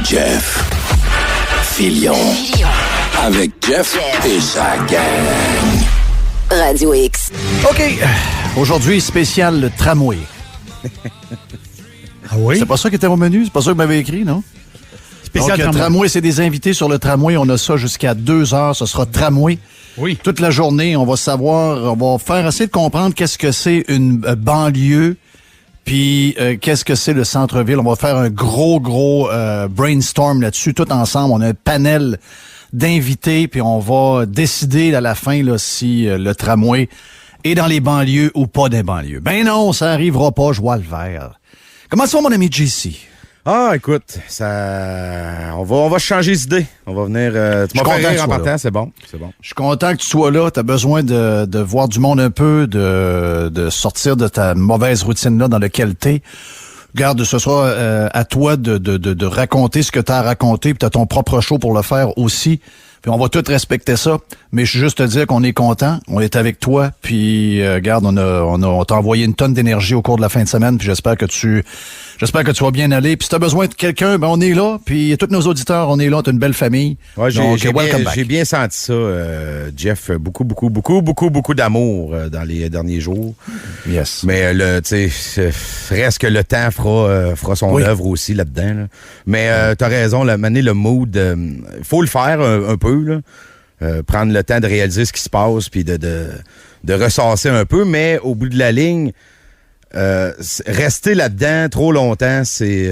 Jeff Fillion. Avec Jeff et sa gang. Radio X. OK. Aujourd'hui, spécial le tramway. Ah oui? C'est pas ça qui était au menu? C'est pas ça que vous m'avez écrit, non? Spécial Donc, tramway, c'est des invités sur le tramway. On a ça jusqu'à 2 heures. Ce sera tramway. Oui. Toute la journée, on va savoir, on va faire essayer de comprendre qu'est-ce que c'est une banlieue, puis qu'est-ce que c'est le centre-ville. On va faire un gros brainstorm là-dessus, tout ensemble. On a un panel d'invités, puis on va décider à la fin là, si le tramway est dans les banlieues ou pas des banlieues. Ben non, ça arrivera pas, je vois le vert. Comment ça va, mon ami JC? Ah, écoute, on va changer d'idée. On va venir... tu m'as fait rire en partant, c'est bon. Je suis content que tu sois là. Tu as besoin de voir du monde un peu, de sortir de ta mauvaise routine-là dans laquelle t'es. Regarde, ce sera à toi de raconter ce que tu as à raconter, puis tu as ton propre show pour le faire aussi. Puis on va tout respecter ça. Mais je suis juste te dire qu'on est content, on est avec toi, puis regarde, on t'a envoyé une tonne d'énergie au cours de la fin de semaine, puis j'espère que tu vas bien aller. Puis si tu as besoin de quelqu'un, ben on est là, puis tous nos auditeurs, on est là, t'as une belle famille. Ouais, Donc, j'ai bien senti ça, Jeff, beaucoup d'amour dans les derniers jours. Yes. Mais tu sais, reste que le temps fera son œuvre aussi là-dedans. Là. Mais t'as raison, le mood, faut le faire un peu, là. Prendre le temps de réaliser ce qui se passe puis de ressasser un peu, mais au bout de la ligne, rester là-dedans trop longtemps, c'est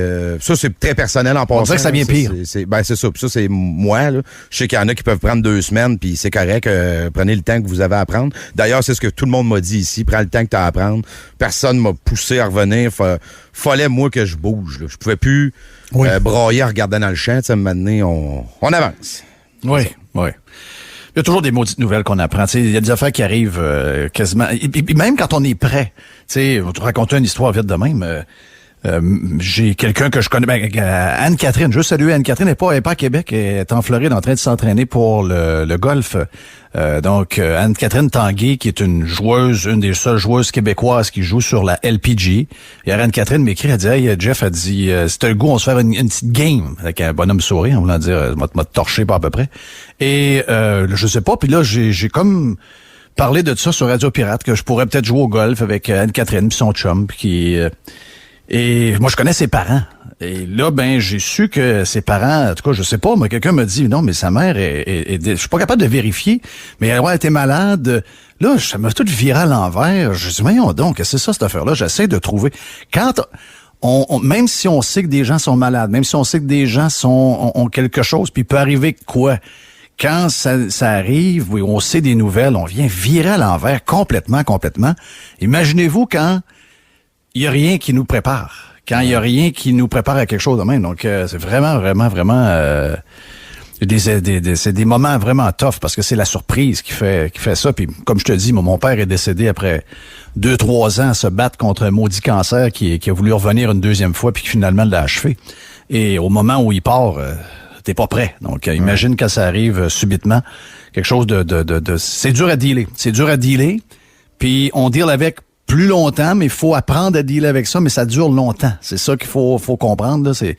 très personnel en passant. On dirait que ça vient pire. C'est ça. Puis ça, c'est moi. Là. Je sais qu'il y en a qui peuvent prendre 2 semaines, puis c'est correct. Prenez le temps que vous avez à prendre. D'ailleurs, c'est ce que tout le monde m'a dit ici. Prends le temps que tu as à prendre. Personne m'a poussé à revenir. Fallait, moi, que je bouge. Là. Je pouvais plus brailler en regardant dans le champ. À un moment donné, on avance. Oui. Il y a toujours des maudites nouvelles qu'on apprend. Il y a des affaires qui arrivent quasiment... Et même quand on est prêt, je vais te raconter une histoire vite de même. J'ai quelqu'un que je connais, Anne-Catherine, juste saluer Anne-Catherine, elle est pas à Québec, elle est en Floride en train de s'entraîner pour le golf. Donc, Anne-Catherine Tanguay, qui est une des seules joueuses québécoises qui joue sur la LPG. Et Anne-Catherine m'écrit, elle dit, hey, Jeff, elle dit, si t'as le goût, on se fait une petite game avec un bonhomme sourire, en voulant dire, m'a torché pas à peu près. Et, je sais pas, puis là, j'ai comme parlé de ça sur Radio Pirate, que je pourrais peut-être jouer au golf avec Anne-Catherine puis son chum, et moi, je connais ses parents. Et là, j'ai su que ses parents, en tout cas, je sais pas, mais quelqu'un m'a dit, non, mais sa mère je suis pas capable de vérifier, mais elle était malade. Là, ça m'a tout viré à l'envers. Je dis, voyons donc, c'est ça, cette affaire-là. J'essaie de trouver. Quand même si on sait que des gens sont malades, même si on sait que des gens ont quelque chose, puis il peut arriver quoi? Quand ça arrive, oui, on sait des nouvelles, on vient virer à l'envers complètement. Imaginez-vous quand il y a rien qui nous prépare. Quand il y a rien qui nous prépare à quelque chose de même. Donc, c'est vraiment, c'est des moments vraiment tough parce que c'est la surprise qui fait ça. Puis, comme je te dis, mon père est décédé après 2-3 ans à se battre contre un maudit cancer qui a voulu revenir une deuxième fois puis qui finalement l'a achevé. Et au moment où il part, t'es pas prêt. Donc, imagine quand ça arrive subitement. Quelque chose de c'est dur à dealer. C'est dur à dealer. Puis, on deal avec plus longtemps, mais il faut apprendre à dealer avec ça, mais ça dure longtemps. C'est ça qu'il faut comprendre. Là. C'est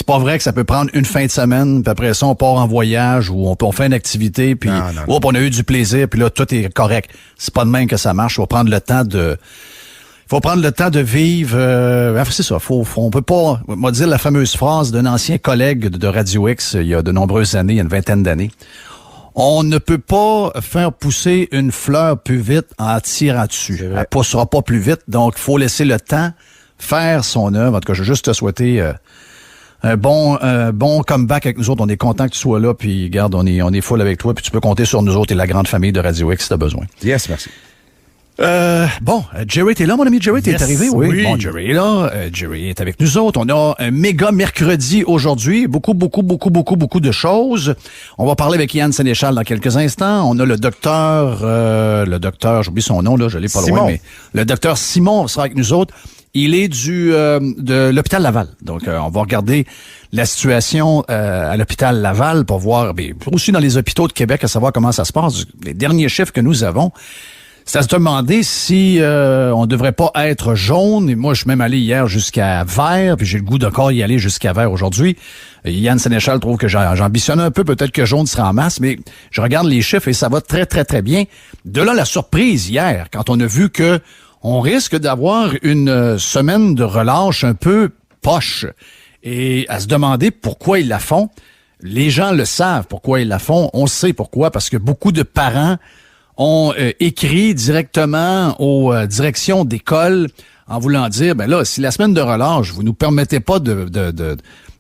pas vrai que ça peut prendre une fin de semaine, puis après ça, on part en voyage ou on fait une activité, puis on a eu du plaisir, puis là, tout est correct. C'est pas de même que ça marche. Il faut prendre le temps de vivre. C'est ça. On peut pas. On va dire la fameuse phrase d'un ancien collègue de Radio X il y a de nombreuses années, il y a une vingtaine d'années. On ne peut pas faire pousser une fleur plus vite en tirant dessus. Elle poussera pas plus vite, donc il faut laisser le temps faire son œuvre. En tout cas, je veux juste te souhaiter un bon comeback avec nous autres. On est content que tu sois là, puis regarde, on est full avec toi, puis tu peux compter sur nous autres et la grande famille de Radio X si tu as besoin. Yes, merci. Jerry, t'es là, mon ami Jerry? T'es arrivé? Oui. Bon, Jerry est là. Jerry est avec nous autres. On a un méga mercredi aujourd'hui. Beaucoup de choses. On va parler avec Yann Sénéchal dans quelques instants. On a le docteur, j'oublie son nom, là, je l'ai pas Simon. loin, mais le docteur Simon sera avec nous autres. Il est de l'hôpital Laval. Donc, on va regarder la situation à l'hôpital Laval pour voir, aussi dans les hôpitaux de Québec, à savoir comment ça se passe. Les derniers chiffres que nous avons, C'est à se demander si on devrait pas être jaune. Et moi, je suis même allé hier jusqu'à vert, puis j'ai le goût d'encore y aller jusqu'à vert aujourd'hui. Yann Sénéchal trouve que j'ambitionne un peu, peut-être que jaune sera en masse, mais je regarde les chiffres et ça va très, très, très bien. De là, la surprise hier, quand on a vu que on risque d'avoir une semaine de relâche un peu poche. Et à se demander pourquoi ils la font. Les gens le savent pourquoi ils la font. On sait pourquoi, parce que beaucoup de parents ont écrit directement aux directions d'école en voulant dire, ben là, si la semaine de relâche, vous nous permettez pas de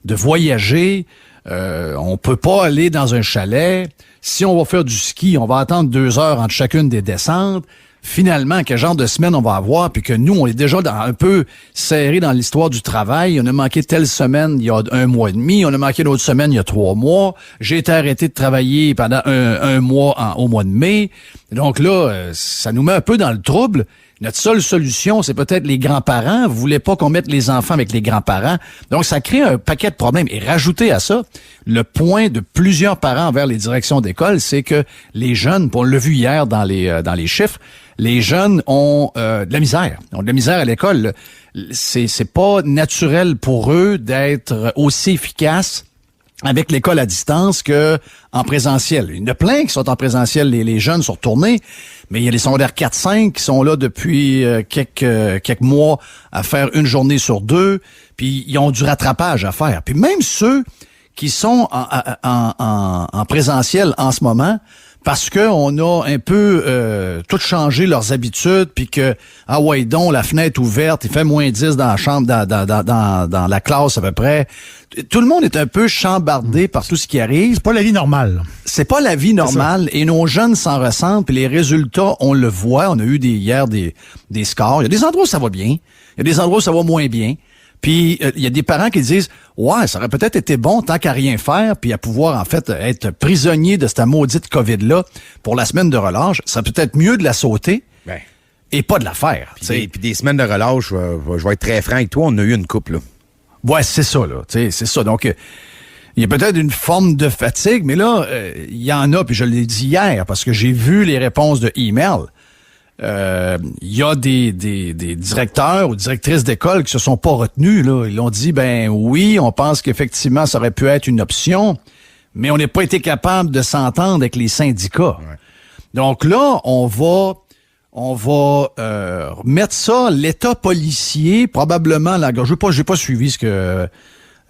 voyager, on peut pas aller dans un chalet. Si on va faire du ski, on va attendre 2 heures entre chacune des descentes. Finalement, quel genre de semaine on va avoir, puis que nous, on est déjà un peu serré dans l'histoire du travail. On a manqué telle semaine il y a 1 mois et demi, on a manqué une autre semaine il y a 3 mois. J'ai été arrêté de travailler pendant un mois au mois de mai. Donc là, ça nous met un peu dans le trouble. Notre seule solution, c'est peut-être les grands-parents. Vous voulez pas qu'on mette les enfants avec les grands-parents. Donc, ça crée un paquet de problèmes. Et rajouter à ça, le point de plusieurs parents envers les directions d'école, c'est que les jeunes, on l'a vu hier dans les chiffres, les jeunes ont de la misère. Ils ont de la misère à l'école. C'est pas naturel pour eux d'être aussi efficaces avec l'école à distance que en présentiel. Il y en a plein qui sont en présentiel, les jeunes sont retournés, mais il y a les secondaires 4-5 qui sont là depuis quelques mois à faire une journée sur 2, puis ils ont du rattrapage à faire. Puis même ceux qui sont en présentiel en ce moment, parce que on a un peu tout changé leurs habitudes, puis que ouais donc la fenêtre ouverte, il fait moins 10 dans la chambre, dans la classe à peu près. Tout le monde est un peu chambardé par tout ce qui arrive. C'est pas la vie normale. C'est pas la vie normale, et nos jeunes s'en ressentent, puis les résultats, on le voit. On a eu hier des scores. Il y a des endroits où ça va bien, il y a des endroits où ça va moins bien. Puis il y a des parents qui disent ouais, ça aurait peut-être été bon tant qu'à rien faire, puis à pouvoir en fait être prisonnier de cette maudite COVID-là pour la semaine de relâche. Ça peut être mieux de la sauter et pas de la faire. Puis des semaines de relâche, je vais être très franc avec toi, on a eu une couple là. Ouais, c'est ça là, c'est ça. Donc il y a peut-être une forme de fatigue, mais là il y en a, puis je l'ai dit hier parce que j'ai vu les réponses de email. Il y a des directeurs ou directrices d'école qui se sont pas retenus, là. Ils ont dit, ben oui, on pense qu'effectivement, ça aurait pu être une option, mais on n'a pas été capable de s'entendre avec les syndicats. Ouais. Donc là, on va mettre ça, l'État policier, probablement, là, j'ai pas suivi ce que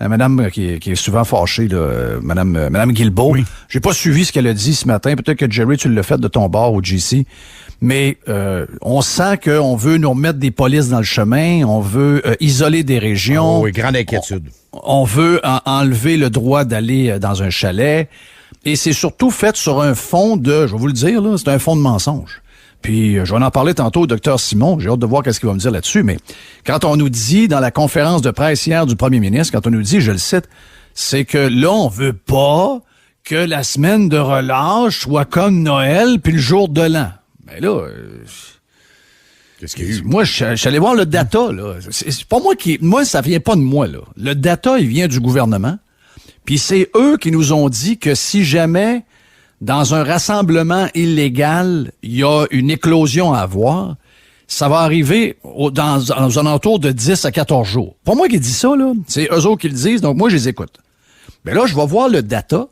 madame qui est souvent fâchée, là, madame Guilbeault. Oui. J'ai pas suivi ce qu'elle a dit ce matin. Peut-être que Jerry, tu l'as fait de ton bord au GC. Mais on sent qu'on veut nous remettre des polices dans le chemin, on veut isoler des régions. Oh, oui, grande inquiétude. On veut enlever le droit d'aller dans un chalet. Et c'est surtout fait sur un fond je vais vous le dire, là, c'est un fond de mensonge. Puis, je vais en parler tantôt au docteur Simon. J'ai hâte de voir qu'est-ce qu'il va me dire là-dessus. Mais quand on nous dit, dans la conférence de presse hier du premier ministre, quand on nous dit, je le cite, c'est que là, on veut pas que la semaine de relâche soit comme Noël puis le jour de l'an. Ben là, qu'est-ce qu'il y a eu? Moi, je suis allé voir le data, là. C'est pas moi ça vient pas de moi, là. Le data, il vient du gouvernement. Puis c'est eux qui nous ont dit que si jamais, dans un rassemblement illégal, il y a une éclosion à avoir, ça va arriver dans un alentour de 10 à 14 jours. Pas moi qui dis ça, là. C'est eux autres qui le disent, donc moi, je les écoute. Ben là, je vais voir le data.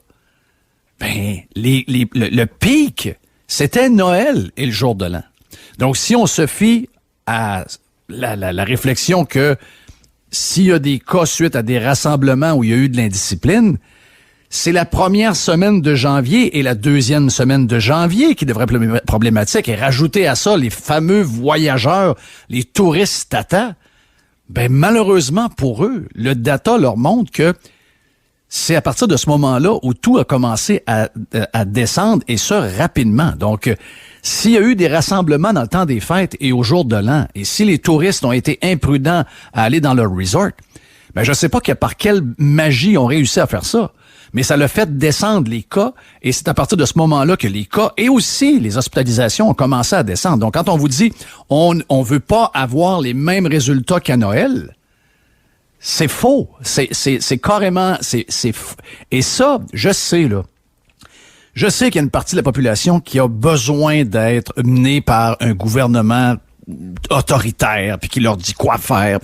Ben, le pic, c'était Noël et le jour de l'an. Donc, si on se fie à la réflexion que s'il y a des cas suite à des rassemblements où il y a eu de l'indiscipline, c'est la première semaine de janvier et la deuxième semaine de janvier qui devrait être problématique. Et rajouter à ça les fameux voyageurs, les touristes tata, ben malheureusement pour eux, le data leur montre que c'est à partir de ce moment-là où tout a commencé à descendre, et ça rapidement. Donc, s'il y a eu des rassemblements dans le temps des fêtes et au jour de l'an, et si les touristes ont été imprudents à aller dans leur resort, ben je sais pas par quelle magie ils ont réussi à faire ça. Mais ça l'a fait descendre les cas, et c'est à partir de ce moment-là que les cas et aussi les hospitalisations ont commencé à descendre. Donc, quand on vous dit on veut pas avoir les mêmes résultats qu'à Noël, c'est faux. C'est carrément, c'est fou. Et ça, je sais, là. Je sais qu'il y a une partie de la population qui a besoin d'être menée par un gouvernement autoritaire, puis qui leur dit quoi faire.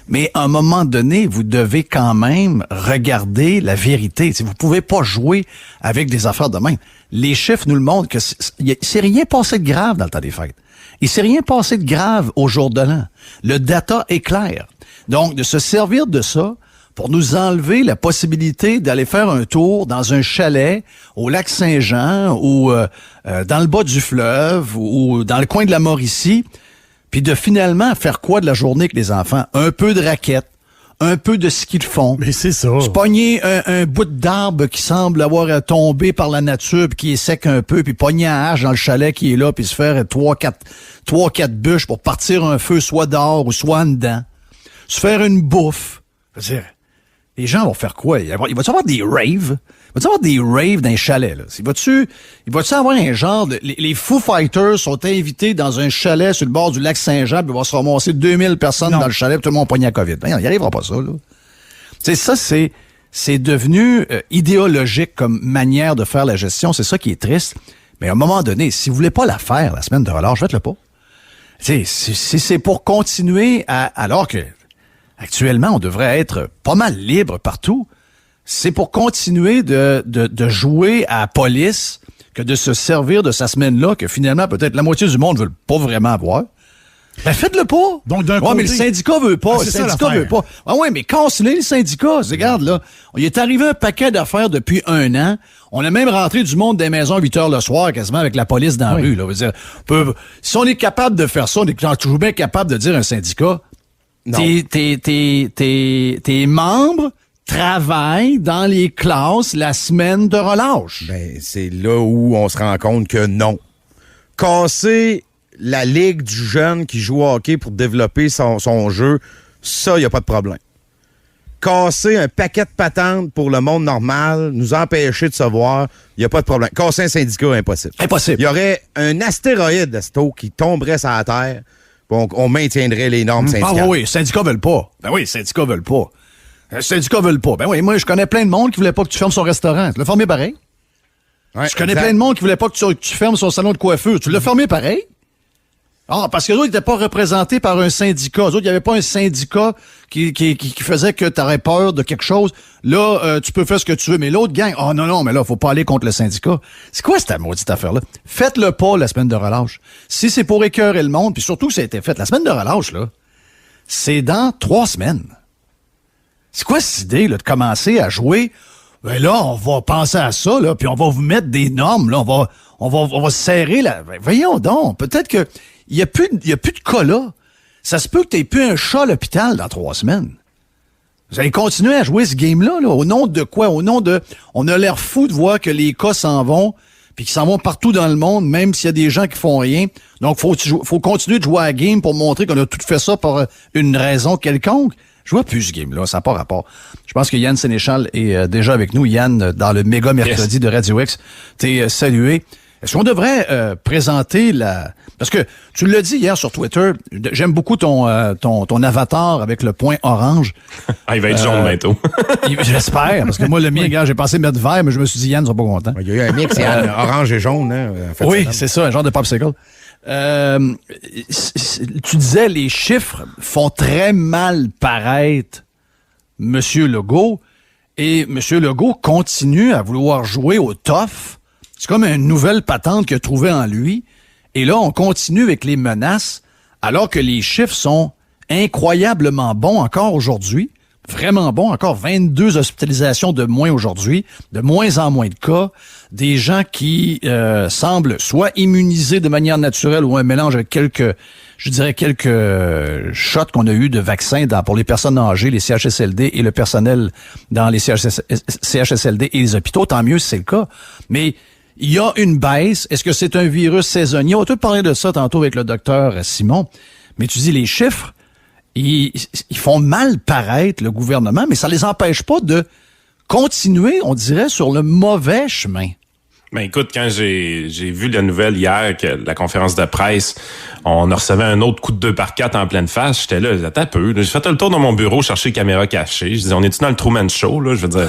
Mais à un moment donné, vous devez quand même regarder la vérité. Vous pouvez pas jouer avec des affaires de même. Les chiffres nous le montrent que c'est rien passé de grave dans le temps des fêtes. Il s'est rien passé de grave au jour de l'an. Le data est clair. Donc, de se servir de ça pour nous enlever la possibilité d'aller faire un tour dans un chalet au lac Saint-Jean ou dans le bas du fleuve ou dans le coin de la Mauricie, puis de finalement faire quoi de la journée avec les enfants? Un peu de raquettes, un peu de ski de fond. Mais c'est ça. Se pogner un bout d'arbre qui semble avoir tombé par la nature, puis qui est sec un peu, puis pogner un hache dans le chalet qui est là, puis se faire 3-4 bûches pour partir un feu soit dehors ou soit en dedans. Se faire une bouffe. Je veux dire, les gens vont faire quoi? Il va y avoir des raves? Il va y avoir des raves dans les chalets, là? Il va-tu avoir un genre de... Les Foo Fighters sont invités dans un chalet sur le bord du lac Saint-Jean, puis il va se ramasser 2000 personnes dans le chalet, puis tout le monde pogne à COVID. Ben, il n'y arrivera pas ça, là. Tu sais, ça, c'est devenu idéologique comme manière de faire la gestion. C'est ça qui est triste. Mais à un moment donné, si vous voulez pas la faire, la semaine de relâche, faites-le pas. Tu sais, si c'est pour continuer alors que actuellement, on devrait être pas mal libre partout. C'est pour continuer de jouer à la police que de se servir de sa semaine-là que finalement, peut-être la moitié du monde ne veut pas vraiment avoir. Ben, faites-le pas. Donc, d'un côté... mais le syndicat veut pas. Ah, le syndicat veut pas. Ah ouais, mais casse-les, le syndicat. Regarde, là. Il est arrivé un paquet d'affaires depuis 1 an. On a même rentré du monde des maisons à 8 heures le soir, quasiment avec la police dans la rue, là. Dire, si on est capable de faire ça, on est toujours bien capable de dire à un syndicat, tes membres travaillent dans les classes la semaine de relâche. Ben, c'est là où on se rend compte que non. Casser la ligue du jeune qui joue au hockey pour développer son jeu, ça, il n'y a pas de problème. Casser un paquet de patentes pour le monde normal, nous empêcher de se voir, il n'y a pas de problème. Casser un syndicat, impossible. Impossible. Il y aurait un astéroïde, qui tomberait sur la Terre, on maintiendrait les normes syndicales. Ah oui, les syndicats veulent pas. Ben oui, les syndicats veulent pas. Les syndicats veulent pas. Ben oui, moi, je connais plein de monde qui voulait pas que tu fermes son restaurant. Tu l'as fermé pareil. Ouais, je connais plein de monde qui voulait pas que tu fermes son salon de coiffure. Tu l'as fermé pareil. Ah, parce que les autres n'étaient pas représentés par un syndicat. Les autres, il n'y avait pas un syndicat qui faisait que tu aurais peur de quelque chose. Là, tu peux faire ce que tu veux. Mais l'autre gang, non, mais là, faut pas aller contre le syndicat. C'est quoi cette maudite affaire-là? Faites-le pas, la semaine de relâche. Si c'est pour écœurer le monde, puis surtout que ça a été fait, la semaine de relâche, là, c'est dans 3 semaines. C'est quoi cette idée, là, de commencer à jouer? Ben là, on va penser à ça, là, puis on va vous mettre des normes, là, on va serrer la... Ben, voyons donc, peut-être que il y a plus de cas là. Ça se peut que t'aies plus un chat à l'hôpital dans 3 semaines. Vous allez continuer à jouer ce game-là, là, au nom de quoi? Au nom de... On a l'air fou de voir que les cas s'en vont, puis qu'ils s'en vont partout dans le monde, même s'il y a des gens qui font rien. Donc, faut continuer de jouer à la game pour montrer qu'on a tout fait ça pour une raison quelconque. Je vois plus ce game-là, ça n'a pas rapport. Je pense que Yann Sénéchal est déjà avec nous. Yann, dans le méga mercredi de Radio X, t'es salué. Est-ce qu'on devrait présenter la... Parce que tu l'as dit hier sur Twitter, j'aime beaucoup ton avatar avec le point orange. Il va être jaune bientôt. J'espère, parce que moi, le mien, gars, j'ai pensé mettre vert, mais je me suis dit, Yann, ils sont pas contents. Il y a eu un mix, orange et jaune. Hein, oui, c'est ça, un genre de popsicle. Tu disais, les chiffres font très mal paraître M. Legault, et M. Legault continue à vouloir jouer au tough. C'est comme une nouvelle patente qu'il a trouvée en lui. Et là, on continue avec les menaces, alors que les chiffres sont incroyablement bons encore aujourd'hui. Vraiment bons, encore 22 hospitalisations de moins aujourd'hui, de moins en moins de cas, des gens qui semblent soit immunisés de manière naturelle ou un mélange avec quelques shots qu'on a eu de vaccins pour les personnes âgées, les CHSLD et le personnel dans les CHSLD et les hôpitaux. Tant mieux si c'est le cas. Mais il y a une baisse. Est-ce que c'est un virus saisonnier? On va tout parler de ça tantôt avec le docteur Simon. Mais tu dis, les chiffres, ils font mal paraître le gouvernement, mais ça les empêche pas de continuer, on dirait, sur le mauvais chemin. Ben écoute, quand j'ai vu la nouvelle hier, que la conférence de presse, on a recevé un autre coup de 2x4 en pleine face, j'étais là, attends un peu. J'ai fait le tour dans mon bureau, chercher caméra cachée. Je disais, on est-tu dans le Truman Show, là? Je veux dire,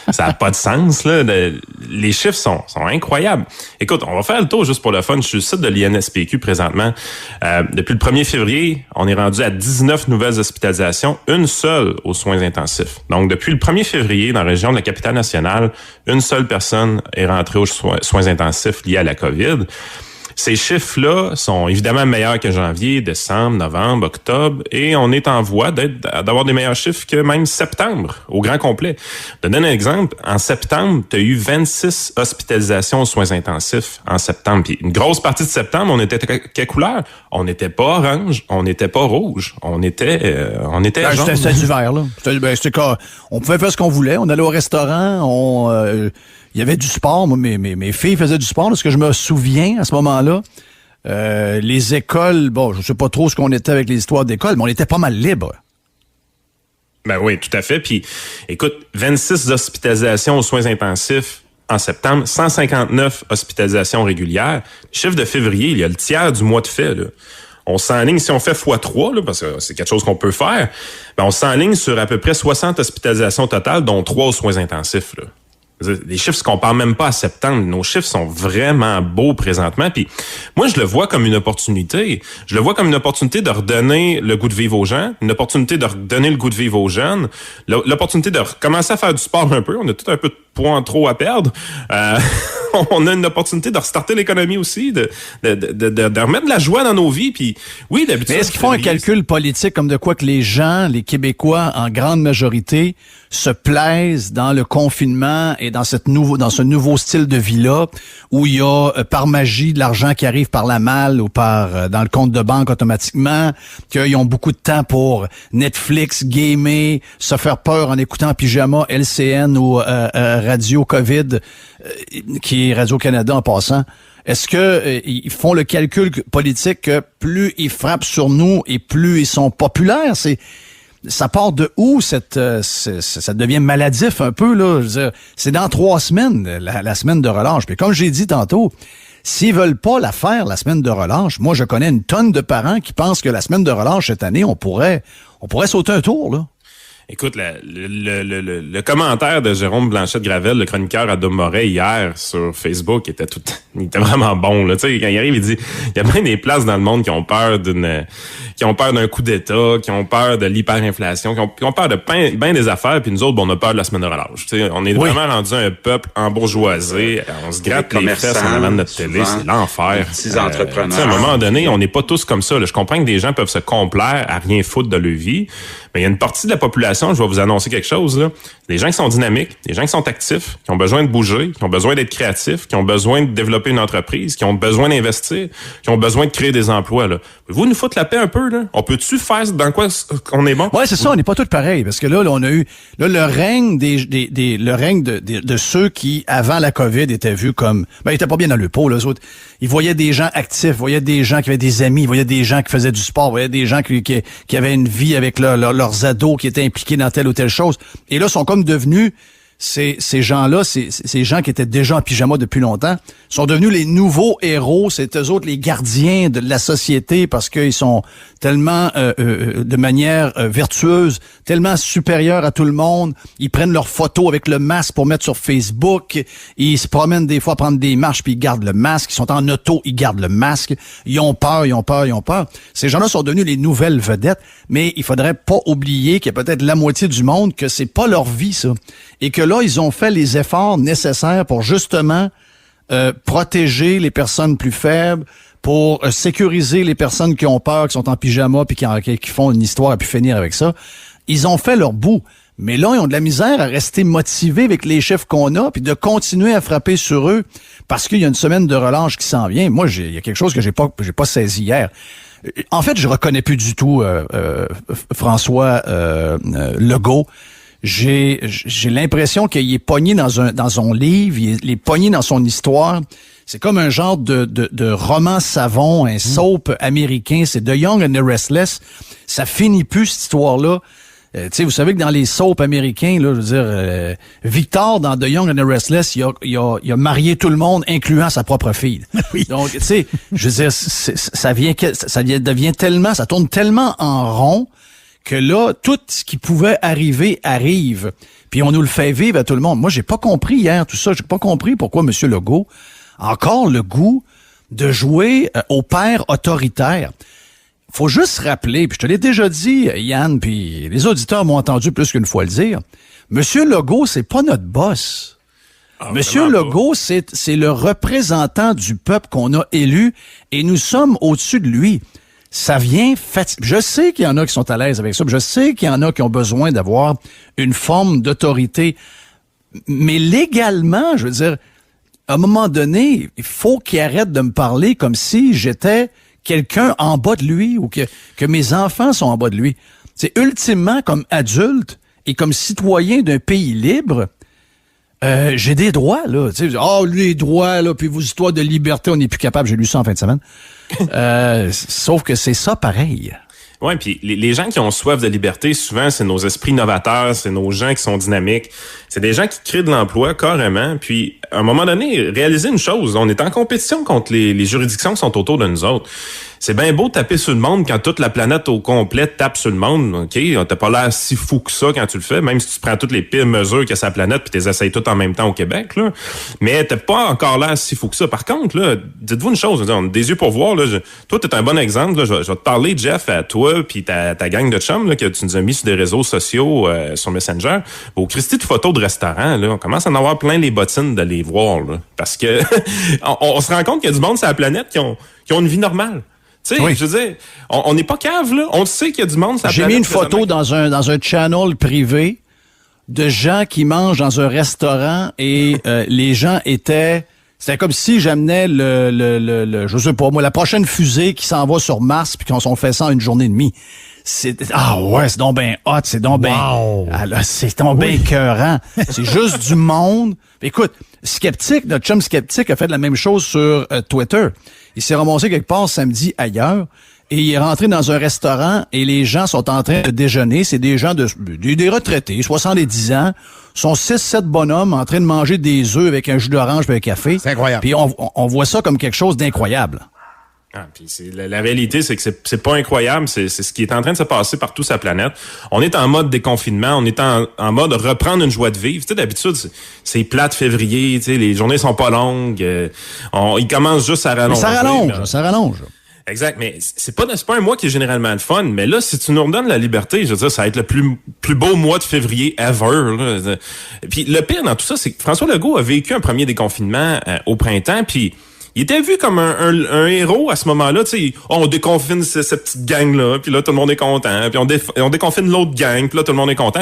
ça a pas de sens, là. les chiffres sont incroyables. Écoute, on va faire le tour juste pour le fun. Je suis sur le site de l'INSPQ présentement. Depuis le 1er février, on est rendu à 19 nouvelles hospitalisations, une seule aux soins intensifs. Donc, depuis le 1er février, dans la région de la capitale nationale, une seule personne est rentrée aux soins intensifs liés à la COVID. Ces chiffres-là sont évidemment meilleurs que janvier, décembre, novembre, octobre, et on est en voie d'avoir des meilleurs chiffres que même septembre, au grand complet. Je te donne un exemple. En septembre, tu as eu 26 hospitalisations aux soins intensifs en septembre. Puis une grosse partie de septembre, on était quelle couleur? On n'était pas orange, on n'était pas rouge, on était jaune. C'était du vert, là. On pouvait faire ce qu'on voulait. On allait au restaurant, il y avait du sport. Moi, mes filles faisaient du sport. Ce que je me souviens à ce moment-là, les écoles, bon, je sais pas trop ce qu'on était avec les histoires d'école, mais on était pas mal libre. Ben oui, tout à fait. Puis, écoute, 26 hospitalisations aux soins intensifs en septembre, 159 hospitalisations régulières. Chiffre de février, il y a le tiers du mois de fait, là. On s'enligne, si on fait x3, là, parce que c'est quelque chose qu'on peut faire, ben on s'enligne sur à peu près 60 hospitalisations totales, dont 3 aux soins intensifs, là. Les chiffres se comparent même pas à septembre. Nos chiffres sont vraiment beaux présentement. Puis moi, je le vois comme une opportunité. Je le vois comme une opportunité de redonner le goût de vivre aux gens, une opportunité de redonner le goût de vivre aux jeunes, l'opportunité de recommencer à faire du sport un peu. On a tout un peu de poids en trop à perdre. On a une opportunité de restarter l'économie aussi, de remettre de la joie dans nos vies. Puis oui, d'habitude. Mais est-ce qu'ils font un calcul politique comme de quoi que les gens, les Québécois, en grande majorité, se plaisent dans le confinement et dans ce nouveau style de vie-là, où il y a par magie de l'argent qui arrive par la malle ou dans le compte de banque automatiquement, qu'ils ont beaucoup de temps pour Netflix, gamer, se faire peur en écoutant en pyjama LCN ou Radio COVID, qui est Radio-Canada en passant. Est-ce que ils font le calcul politique que plus ils frappent sur nous et plus ils sont populaires? Ça part de où ça devient maladif un peu, là. Je veux dire, c'est dans 3 semaines, la semaine de relâche. Puis comme j'ai dit tantôt, s'ils veulent pas la faire, la semaine de relâche, moi je connais une tonne de parents qui pensent que la semaine de relâche cette année, on pourrait sauter un tour, là. Écoute, le commentaire de Jérôme Blanchette-Gravel, le chroniqueur à Dom Moret hier sur Facebook, il était vraiment bon, là. Tu sais, quand il arrive, il dit, il y a bien des places dans le monde qui ont peur d'un coup d'État, qui ont peur de l'hyperinflation, qui ont peur de bien des affaires, puis nous autres, on a peur de la semaine de relâche. Tu sais, on est vraiment rendu un peuple embourgeoisé, on se gratte les fesses en avant de notre télé, c'est l'enfer. Petits entrepreneurs. À un moment donné, on n'est pas tous comme ça, là. Je comprends que des gens peuvent se complaire à rien foutre de leur vie, mais il y a une partie de la population, je vais vous annoncer quelque chose, là. Les gens qui sont dynamiques, les gens qui sont actifs, qui ont besoin de bouger, qui ont besoin d'être créatifs, qui ont besoin de développer une entreprise, qui ont besoin d'investir, qui ont besoin de créer des emplois, là. Vous nous foutre la paix un peu, là? On peut-tu faire dans quoi qu'on est bon? Ouais, c'est ça, on n'est pas tous pareils, parce que là, on a eu, le règne le règne de ceux qui, avant la COVID, étaient vus comme, ils étaient pas bien dans le pot, là, eux autres. Ils voyaient des gens actifs, ils voyaient des gens qui avaient des amis, ils voyaient des gens qui faisaient du sport, ils voyaient des gens qui avaient une vie avec leurs ados, qui étaient impliqués dans telle ou telle chose. Et là, sont comme devenus ces gens-là, ces gens qui étaient déjà en pyjama depuis longtemps, sont devenus les nouveaux héros. C'est eux autres les gardiens de la société parce qu'ils sont tellement, de manière vertueuse, tellement supérieurs à tout le monde. Ils prennent leurs photos avec le masque pour mettre sur Facebook. Ils se promènent des fois à prendre des marches puis ils gardent le masque. Ils sont en auto, ils gardent le masque. Ils ont peur. Ces gens-là sont devenus les nouvelles vedettes. Mais il faudrait pas oublier qu'il y a peut-être la moitié du monde que c'est pas leur vie, ça. Et que là, ils ont fait les efforts nécessaires pour justement protéger les personnes plus faibles, pour sécuriser les personnes qui ont peur, qui sont en pyjama puis qui font une histoire à pu finir avec ça. Ils ont fait leur bout. Mais là, ils ont de la misère à rester motivés avec les chiffres qu'on a puis de continuer à frapper sur eux parce qu'il y a une semaine de relâche qui s'en vient. Moi, il y a quelque chose que j'ai pas saisi hier. En fait, je reconnais plus du tout François Legault. J'ai l'impression qu'il est pogné dans son livre, il est pogné dans son histoire. C'est comme un genre de roman savon, un soap américain. C'est The Young and the Restless. Ça finit plus, cette histoire-là. Tu sais, vous savez que dans les soaps américains, là, je veux dire, Victor, dans The Young and the Restless, il a marié tout le monde, incluant sa propre fille. Oui. Donc, tu sais, je veux dire, ça tourne tellement en rond que là, tout ce qui pouvait arriver arrive. puis on nous le fait vivre à tout le monde. Moi, j'ai pas compris hier tout ça. J'ai pas compris pourquoi M. Legault a encore le goût de jouer au père autoritaire. Faut juste se rappeler, puis je te l'ai déjà dit, Yann, puis les auditeurs m'ont entendu plus qu'une fois le dire, M. Legault, c'est pas notre boss. Monsieur Legault, c'est le représentant du peuple qu'on a élu et nous sommes au-dessus de lui. Ça vient Je sais qu'il y en a qui sont à l'aise avec ça, je sais qu'il y en a qui ont besoin d'avoir une forme d'autorité. Mais légalement, je veux dire, à un moment donné, il faut qu'il arrête de me parler comme si j'étais quelqu'un en bas de lui ou que mes enfants sont en bas de lui. C'est ultimement, comme adulte et comme citoyen d'un pays libre, j'ai des droits, là. Tu sais, les droits, là, puis vos histoires de liberté, on n'est plus capable. J'ai lu ça en fin de semaine. Sauf que c'est ça pareil. Ouais, puis les gens qui ont soif de liberté, souvent, c'est nos esprits novateurs, c'est nos gens qui sont dynamiques. C'est des gens qui créent de l'emploi, carrément. Puis, à un moment donné, réaliser une chose, on est en compétition contre les juridictions qui sont autour de nous autres. C'est bien beau taper sur le monde quand toute la planète au complet tape sur le monde, OK? T'as pas l'air si fou que ça quand tu le fais, même si tu prends toutes les pires mesures que sa planète puis tu les essayes toutes en même temps au Québec, là. Mais t'as pas encore l'air si fou que ça. Par contre, là, dites-vous une chose, on a des yeux pour voir, là. Toi, t'es un bon exemple, là. Je vais te parler, Jeff, à toi puis ta gang de chums, là, que tu nous as mis sur des réseaux sociaux, sur Messenger. Au Christy de photos de restaurants, là, on commence à en avoir plein les bottines de les voir, là. Parce que on se rend compte qu'il y a du monde sur la planète qui ont une vie normale. Tu sais, je veux dire, on n'est pas cave, là. On sait qu'il y a du monde sur la planète. J'ai mis une photo dans un channel privé de gens qui mangent dans un restaurant et les gens c'était comme si j'amenais je sais pas moi, la prochaine fusée qui s'en va sur Mars puis qu'on s'en fait ça en une journée et demie. C'est donc ben hot, c'est donc ben c'est donc ben écœurant. C'est juste du monde. Écoute, Skeptique, notre chum Skeptique a fait la même chose sur Twitter. Il s'est ramassé quelque part samedi ailleurs et il est rentré dans un restaurant et les gens sont en train de déjeuner. C'est des gens des retraités, 70 ans, sont 6-7 bonhommes en train de manger des œufs avec un jus d'orange et un café. C'est incroyable. Puis on voit ça comme quelque chose d'incroyable. Puis la réalité, c'est que c'est pas incroyable, c'est ce qui est en train de se passer partout sur la planète. On est en mode déconfinement, on est en mode reprendre une joie de vivre. Tu sais, d'habitude, c'est plate février, tu sais, les journées sont pas longues, ils commencent juste à rallonger. Mais ça rallonge. Exact, mais c'est pas un mois qui est généralement le fun, mais là, si tu nous redonnes la liberté, je veux dire, ça va être le plus beau mois de février ever, là. Puis le pire dans tout ça, c'est que François Legault a vécu un premier déconfinement au printemps, puis il était vu comme un héros à ce moment-là. Tu sais, on déconfine cette petite gang-là, puis là, tout le monde est content. Puis on déconfine l'autre gang, puis là, tout le monde est content.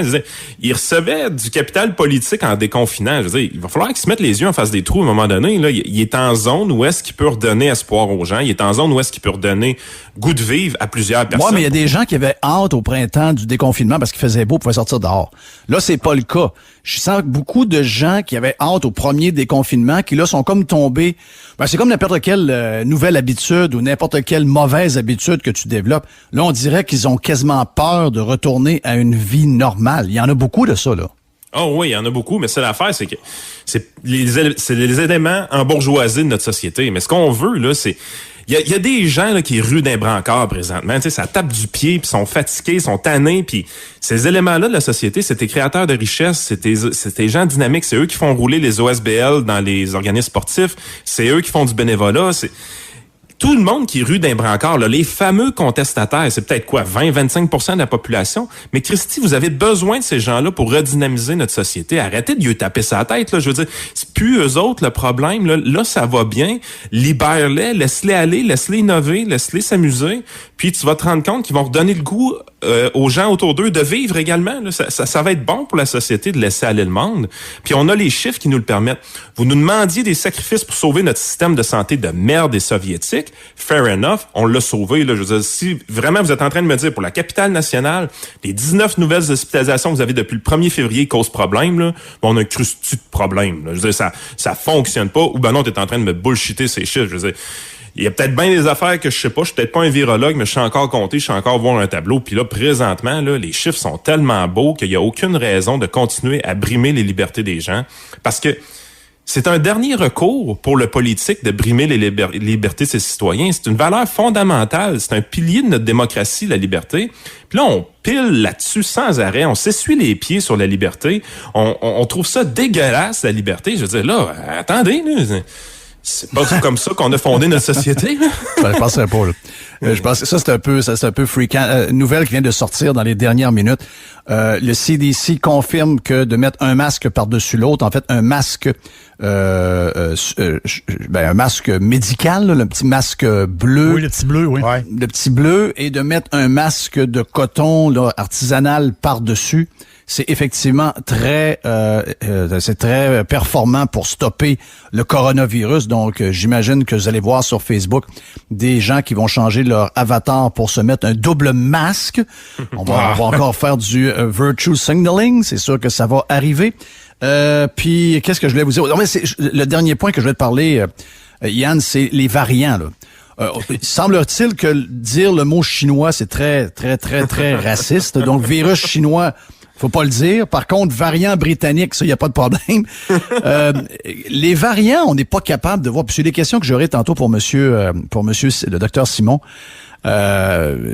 Il recevait du capital politique en déconfinant. Je veux dire, il va falloir qu'il se mette les yeux en face des trous à un moment donné. Là, il est en zone où est-ce qu'il peut redonner espoir aux gens. Il est en zone où est-ce qu'il peut redonner goût de vivre à plusieurs personnes. Ouais, mais il y a des gens qui avaient hâte au printemps du déconfinement parce qu'il faisait beau pour pouvoir sortir dehors. Là, c'est pas le cas. Je sens beaucoup de gens qui avaient hâte au premier déconfinement qui, là, sont comme tombés. Ben, c'est comme n'importe quelle nouvelle habitude ou n'importe quelle mauvaise habitude que tu développes. Là, on dirait qu'ils ont quasiment peur de retourner à une vie normale. Il y en a beaucoup de ça, là. Oh oui, il y en a beaucoup, mais c'est l'affaire, c'est que c'est les éléments embourgeoisés de notre société. Mais ce qu'on veut, là, c'est... Il y a des gens là, qui ruent d'un brancard présentement. Tu sais, ça tape du pied, puis sont fatigués, sont tannés. Puis ces éléments-là de la société, c'est tes créateurs de richesse, c'est tes gens dynamiques. C'est eux qui font rouler les OSBL dans les organismes sportifs. C'est eux qui font du bénévolat. C'est tout le monde qui rue d'un brancard, là, les fameux contestataires, c'est peut-être quoi, 20-25% de la population. Mais Christy, vous avez besoin de ces gens-là pour redynamiser notre société. Arrêtez de lui taper sa tête, là. Je veux dire, c'est plus eux autres le problème. Là, ça va bien. Libère-les, laisse-les aller, laisse-les innover, laisse-les s'amuser. Puis tu vas te rendre compte qu'ils vont redonner le goût aux gens autour d'eux de vivre également. Là. Ça va être bon pour la société de laisser aller le monde. Puis on a les chiffres qui nous le permettent. Vous nous demandiez des sacrifices pour sauver notre système de santé de merde et soviétique. Fair enough, on l'a sauvé. Là. Je veux dire, si vraiment vous êtes en train de me dire pour la capitale nationale, les 19 nouvelles hospitalisations que vous avez depuis le 1er février causent problème, là, on a un crustu de problème. Là. Je veux dire, ça fonctionne pas. Ou ben non, t'es en train de me bullshiter ces chiffres. Je veux dire, il y a peut-être bien des affaires que je sais pas. Je suis peut-être pas un virologue, mais je sais encore compter, je sais encore voir un tableau. Puis là, présentement, là, les chiffres sont tellement beaux qu'il y a aucune raison de continuer à brimer les libertés des gens. Parce que C'est un dernier recours pour le politique de brimer les libertés de ses citoyens. C'est une valeur fondamentale. C'est un pilier de notre démocratie, la liberté. Puis là, on pile là-dessus sans arrêt. On s'essuie les pieds sur la liberté. On trouve ça dégueulasse, la liberté. Je veux dire, là, attendez, là, c'est pas comme ça qu'on a fondé notre société. Ben, je penserais pas, là. Je pense que ça, c'est un peu fréquent. Nouvelle qui vient de sortir dans les dernières minutes. Le CDC confirme que de mettre un masque par-dessus l'autre, en fait, un masque médical, là, le petit masque bleu. Oui, le petit bleu, oui. Ouais. Le petit bleu, et de mettre un masque de coton, là, artisanal par-dessus. C'est effectivement très performant pour stopper le coronavirus. Donc, j'imagine que vous allez voir sur Facebook des gens qui vont changer leur avatar pour se mettre un double masque. On va encore faire du virtual signaling. C'est sûr que ça va arriver. Puis, qu'est-ce que je voulais vous dire? Non, mais c'est le dernier point que je vais te parler, Yann, c'est les variants, là. Semble-t-il que dire le mot chinois, c'est très, très, très, très raciste. Donc, virus chinois, faut pas le dire. Par contre, variant britannique, ça, il n'y a pas de problème. Les variants, on n'est pas capable de voir. Puis c'est des questions que j'aurai tantôt pour monsieur le docteur Simon. Les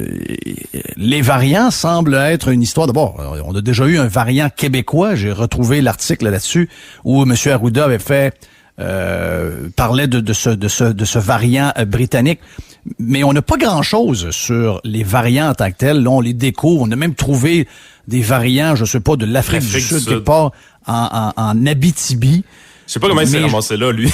variants semblent être une histoire. D'abord, on a déjà eu un variant québécois. J'ai retrouvé l'article là-dessus où M. Arruda avait fait parlait de ce variant britannique. Mais on n'a pas grand-chose sur les variants en tant que tels. Là, on les découvre. On a même trouvé des variants, je sais pas, de l'Afrique du Sud, quelque part en Abitibi. Je sais pas comment il s'est ramassé là, lui.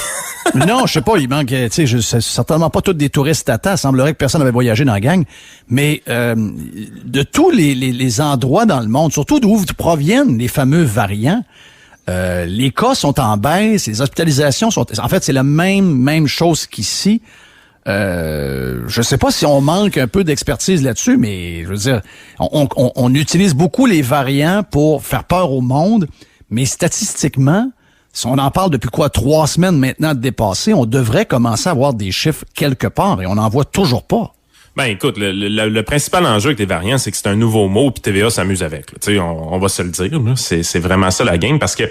Non, je sais pas, il manque, tu sais, c'est certainement pas tous des touristes tata. Il semblerait que personne n'avait voyagé dans la gang. Mais de tous les endroits dans le monde, surtout d'où proviennent les fameux variants, les cas sont en baisse, les hospitalisations sont... En fait, c'est la même chose qu'ici. Je sais pas si on manque un peu d'expertise là-dessus, mais je veux dire, on utilise beaucoup les variants pour faire peur au monde, mais statistiquement, si on en parle depuis 3 semaines maintenant de dépasser, on devrait commencer à avoir des chiffres quelque part et on n'en voit toujours pas. Ben écoute, le principal enjeu avec les variants, c'est que c'est un nouveau mot, puis TVA s'amuse avec. Tu sais, on va se le dire, là, c'est vraiment ça la game, parce que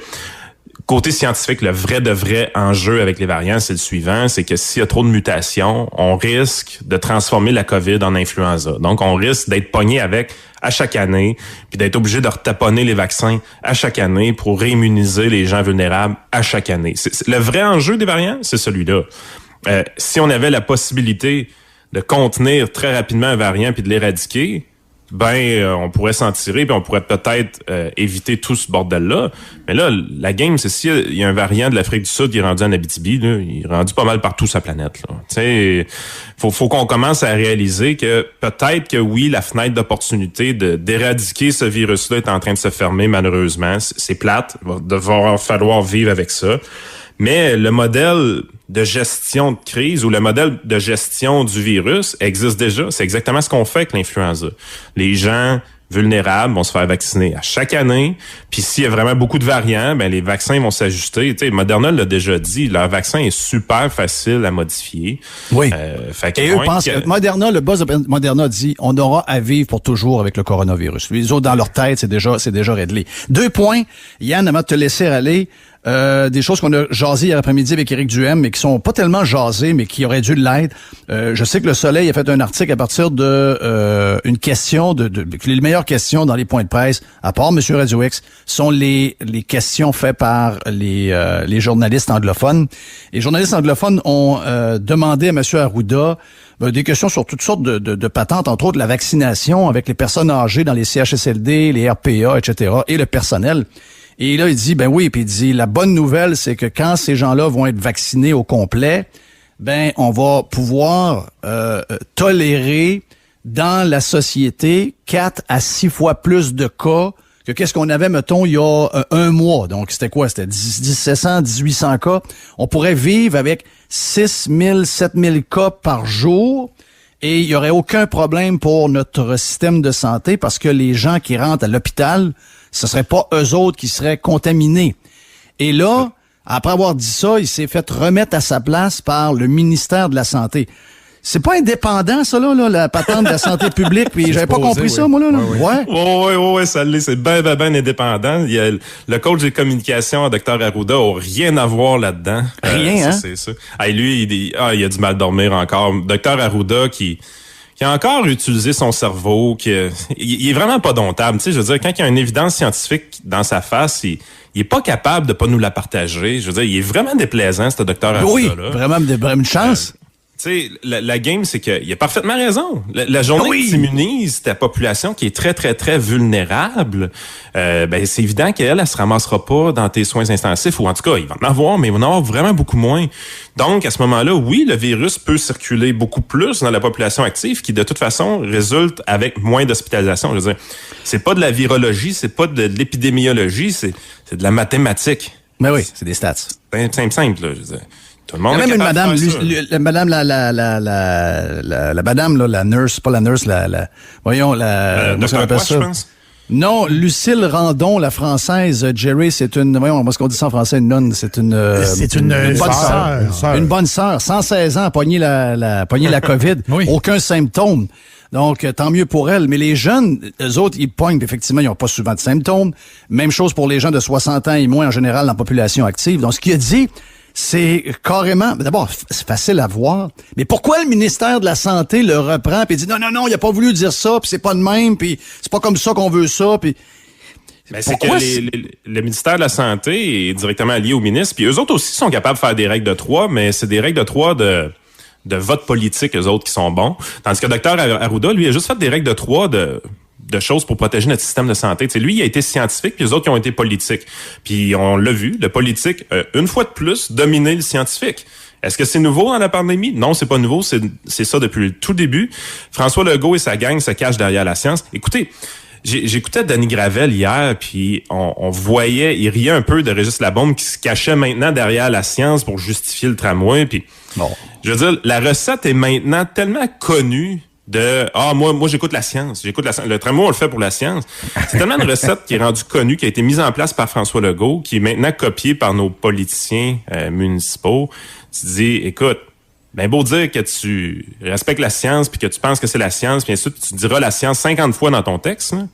côté scientifique, le vrai enjeu avec les variants, c'est le suivant, c'est que s'il y a trop de mutations, on risque de transformer la COVID en influenza. Donc, on risque d'être pogné avec à chaque année, puis d'être obligé de retaponner les vaccins à chaque année pour réimmuniser les gens vulnérables à chaque année. Le vrai enjeu des variants, c'est celui-là. Si on avait la possibilité de contenir très rapidement un variant puis de l'éradiquer, on pourrait s'en tirer puis on pourrait peut-être éviter tout ce bordel-là. Mais là, la game, c'est s'il y a un variant de l'Afrique du Sud qui est rendu en Abitibi, là, il est rendu pas mal partout sur la planète. Tu sais, faut qu'on commence à réaliser que peut-être que oui, la fenêtre d'opportunité d'éradiquer ce virus-là est en train de se fermer, malheureusement. C'est plate, il va devoir falloir vivre avec ça. Mais le modèle de gestion de crise ou le modèle de gestion du virus existe déjà. C'est exactement ce qu'on fait avec l'influenza. Les gens vulnérables vont se faire vacciner à chaque année. Puis s'il y a vraiment beaucoup de variants, les vaccins vont s'ajuster. Tu sais, Moderna l'a déjà dit, leur vaccin est super facile à modifier. Oui. Fait et eux pensent que Moderna, le boss de Moderna dit, on aura à vivre pour toujours avec le coronavirus. Les autres, dans leur tête, c'est déjà réglé. 2 points. Yann, avant de te laisser aller, des choses qu'on a jasées hier après-midi avec Éric Duhem, mais qui sont pas tellement jasées, mais qui auraient dû l'être. Je sais que Le Soleil a fait un article à partir de une question les meilleures questions dans les points de presse, à part M. Radio X, sont les questions faites par les journalistes anglophones. Les journalistes anglophones ont demandé à M. Arruda des questions sur toutes sortes de patentes, entre autres la vaccination avec les personnes âgées dans les CHSLD, les RPA, etc., et le personnel. Et là, il dit, puis il dit, la bonne nouvelle, c'est que quand ces gens-là vont être vaccinés au complet, on va pouvoir tolérer dans la société 4 à 6 fois plus de cas que qu'est-ce qu'on avait, mettons, il y a 1 mois. Donc, c'était quoi? C'était 1700, 1800 cas. On pourrait vivre avec 6000, 7000 cas par jour. Et il y aurait aucun problème pour notre système de santé parce que les gens qui rentrent à l'hôpital, ce serait pas eux autres qui seraient contaminés. Et là, après avoir dit ça, il s'est fait remettre à sa place par le ministère de la Santé. C'est pas indépendant, ça, là, la patente de la santé publique, puis j'avais pas compris ça, moi, là. Ouais, ça l'est, c'est ben indépendant. Il y a le coach des communications, Dr. Arruda, a rien à voir là-dedans. Rien, C'est ça. Lui, il a du mal à dormir encore. Dr. Arruda qui a encore utilisé son cerveau, il est vraiment pas domptable. Tu sais, je veux dire, quand il y a une évidence scientifique dans sa face, il est pas capable de pas nous la partager. Je veux dire, il est vraiment déplaisant, ce Dr. Arruda-là. Oui, vraiment une chance. Tu sais, la game, c'est qu'il a parfaitement raison. La journée que tu immunises ta population qui est très, très, très vulnérable, c'est évident qu'elle se ramassera pas dans tes soins intensifs, ou en tout cas, il va en avoir, mais il va en avoir vraiment beaucoup moins. Donc, à ce moment-là, oui, le virus peut circuler beaucoup plus dans la population active, qui de toute façon résulte avec moins d'hospitalisation. Je veux dire, c'est pas de la virologie, c'est pas de l'épidémiologie, c'est de la mathématique. Mais oui, c'est des stats. C'est simple, là, je veux dire. Tout le monde il y a même une madame, la madame, là, la nurse, pas la nurse, voyons, comment on appelle ça? Je pense. Non, Lucille Randon, la française, Jerry, c'est une, voyons, ce qu'on dit ça en français, une nonne, c'est une bonne sœur. Une bonne sœur, 116 ans, a pogné la COVID, oui. Aucun symptôme. Donc, tant mieux pour elle. Mais les jeunes, eux autres, ils pognent, effectivement, ils n'ont pas souvent de symptômes. Même chose pour les gens de 60 ans et moins, en général, dans la population active. Donc, ce qu'il a dit, c'est carrément... D'abord, c'est facile à voir. Mais pourquoi le ministère de la Santé le reprend puis dit non, il a pas voulu dire ça, puis c'est pas de même, puis c'est pas comme ça qu'on veut ça, puis... Ben, c'est que le ministère de la Santé est directement lié au ministre, puis eux autres aussi sont capables de faire des règles de 3, mais c'est des règles de 3 de vote politique, eux autres, qui sont bons. Tandis que le docteur Arruda, lui, a juste fait des règles de 3 de choses pour protéger notre système de santé. Tu sais, lui, il a été scientifique, puis les autres, ils ont été politiques. Puis on l'a vu, le politique, une fois de plus, dominé le scientifique. Est-ce que c'est nouveau dans la pandémie? Non, c'est pas nouveau, c'est ça depuis le tout début. François Legault et sa gang se cachent derrière la science. Écoutez, j'écoutais Denis Gravel hier, puis on voyait, il riait un peu de Régis Labombe qui se cachait maintenant derrière la science pour justifier le tramway. Puis, je veux dire, la recette est maintenant tellement connue moi j'écoute la science. Le tramway, on le fait pour la science. C'est tellement une recette qui est rendue connue, qui a été mise en place par François Legault, qui est maintenant copiée par nos politiciens municipaux. Tu te dis, écoute, ben beau dire que tu respectes la science puis que tu penses que c'est la science, puis ensuite tu diras la science 50 fois dans ton texte, là.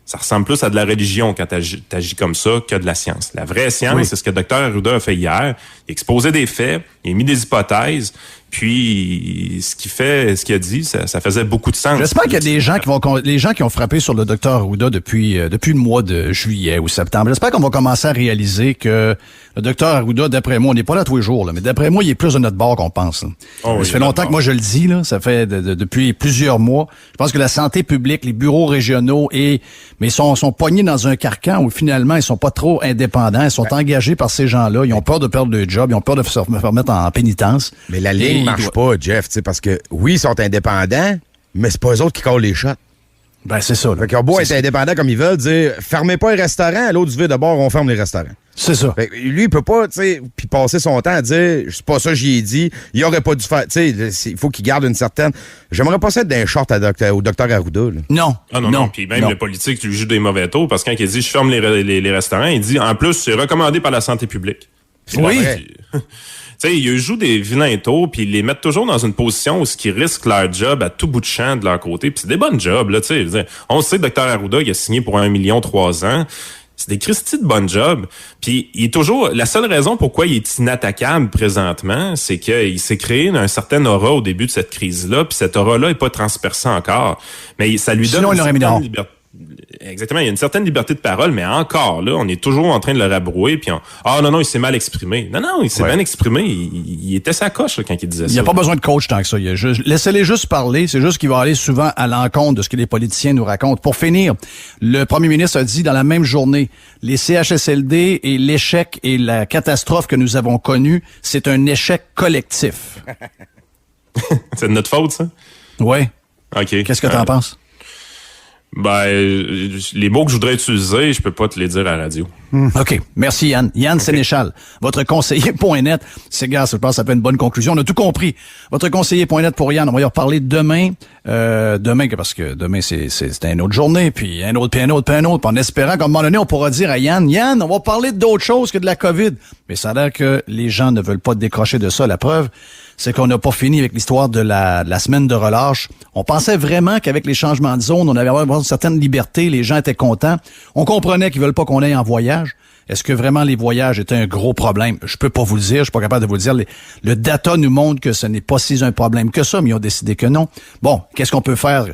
Ça ressemble plus à de la religion quand t'agis comme ça que de la science. La vraie science, c'est ce que le Dr. Arruda a fait hier. Il a exposé des faits, il a mis des hypothèses, puis ce qu'il a dit, ça faisait beaucoup de sens. J'espère qu'il y a des gens les gens qui ont frappé sur le Dr. Arruda depuis le mois de juillet ou septembre. J'espère qu'on va commencer à réaliser que le Dr. Arruda, d'après moi, on n'est pas là tous les jours, là, mais d'après moi, il est plus de notre bord qu'on pense. Ça fait longtemps que moi je le dis, là, ça fait depuis plusieurs mois. Je pense que la santé publique, les bureaux régionaux mais sont pognés dans un carcan où finalement ils sont pas trop indépendants, ils sont engagés par ces gens-là, ils ont peur de perdre leur job, ils ont peur de se faire mettre en pénitence. Mais la ligne marche pas, Jeff, tu sais, parce que oui, ils sont indépendants, mais c'est pas eux autres qui collent les shots. Ben, c'est ça. Fait qu'ils ont beau être indépendants comme ils veulent, dire fermez pas les restaurants, l'autre du d'abord, on ferme les restaurants. C'est ça. Fait que lui, il peut pas, tu sais, puis passer son temps à dire c'est pas ça que j'y ai dit, il aurait pas dû faire, tu sais, il faut qu'il garde une certaine. J'aimerais pas ça être d'un short au Dr. Arruda. Là. Non. Ah non. Puis même le politique, tu lui joues des mauvais tours, parce que quand il dit je ferme les restaurants, il dit en plus, c'est recommandé par la santé publique. Oui. Tu sais, ils jouent des vilains tours, puis ils les mettent toujours dans une position où ils risquent leur job à tout bout de champ de leur côté. Puis c'est des bonnes jobs, là, tu sais. On sait que Dr. Arruda, il a signé pour 1 million 3 ans. C'est des Christy de bonnes jobs. Puis il est toujours... La seule raison pourquoi il est inattaquable présentement, c'est qu'il s'est créé un certain aura au début de cette crise-là, puis cette aura-là est pas transpercée encore. Mais ça lui donne une certaine liberté. Exactement, il y a une certaine liberté de parole, mais encore là, on est toujours en train de le rabrouer, puis non, il s'est mal exprimé. Non, il s'est bien exprimé, il était sa coche là, quand il disait ça. Il n'y a pas besoin de coach tant que ça. Laissez-les juste parler, c'est juste qu'il va aller souvent à l'encontre de ce que les politiciens nous racontent. Pour finir, le premier ministre a dit dans la même journée, les CHSLD et l'échec et la catastrophe que nous avons connue, c'est un échec collectif. C'est de notre faute, ça? Oui. OK. Qu'est-ce que t'en penses? Ben, les mots que je voudrais utiliser, je peux pas te les dire à la radio. OK. Merci, Yann. Yann Sénéchal, votre conseiller.net. C'est gars, je pense que ça fait une bonne conclusion. On a tout compris. Votre conseiller.net pour Yann. On va y reparler demain. Parce que demain, c'est une autre journée, puis un autre, puis un autre, puis un autre. Puis en espérant qu'à un moment donné, on pourra dire à Yann, on va parler d'autre chose que de la COVID. Mais ça a l'air que les gens ne veulent pas décrocher de ça. La preuve, c'est qu'on n'a pas fini avec l'histoire de la semaine de relâche. On pensait vraiment qu'avec les changements de zone, on avait une certaine liberté, les gens étaient contents. On comprenait qu'ils veulent pas qu'on aille en voyage. Est-ce que vraiment les voyages étaient un gros problème? Je peux pas vous le dire, je suis pas capable de vous le dire. Le data nous montre que ce n'est pas si un problème que ça, mais ils ont décidé que non. Bon, qu'est-ce qu'on peut faire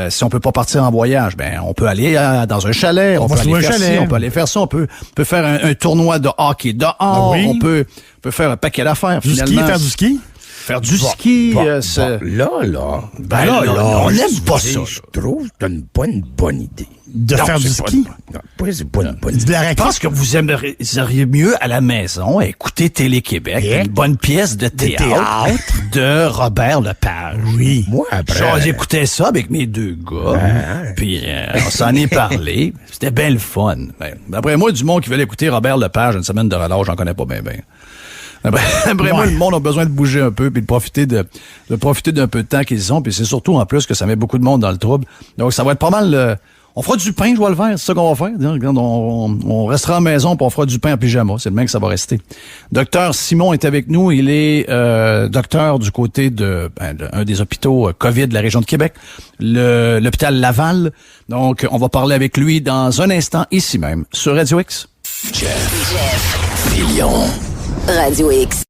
si on peut pas partir en voyage? Ben, on peut aller dans un chalet, on peut aller faire ci, on peut aller faire ça, on peut faire un tournoi de hockey dehors, oui. on peut faire un paquet d'affaires. Du ski, faire du ski? Faire du ski, là, on n'aime pas ça. Je trouve que c'est une bonne idée. De faire du ski? C'est pas une bonne idée. Je pense que vous aimeriez mieux à la maison écouter Télé-Québec, une bonne pièce de théâtre de Robert Lepage. Oui. Moi, après... J'écoutais ça avec mes deux gars, puis on s'en est parlé. C'était bien le fun. D'après moi, du monde qui veut écouter Robert Lepage une semaine de relâche, j'en connais pas bien. Après moi, le monde a besoin de bouger un peu puis de profiter d'un peu de temps qu'ils ont. Puis c'est surtout en plus que ça met beaucoup de monde dans le trouble. Donc ça va être pas mal... on fera du pain, je vois le faire. C'est ça qu'on va faire. Regarde, on restera à la maison puis on fera du pain en pyjama. C'est le même que ça va rester. Docteur Simon est avec nous. Il est docteur du côté de un des hôpitaux COVID de la région de Québec, l'hôpital Laval. Donc, on va parler avec lui dans un instant, ici même, sur Radio X. Jeff. Filion. Radio X.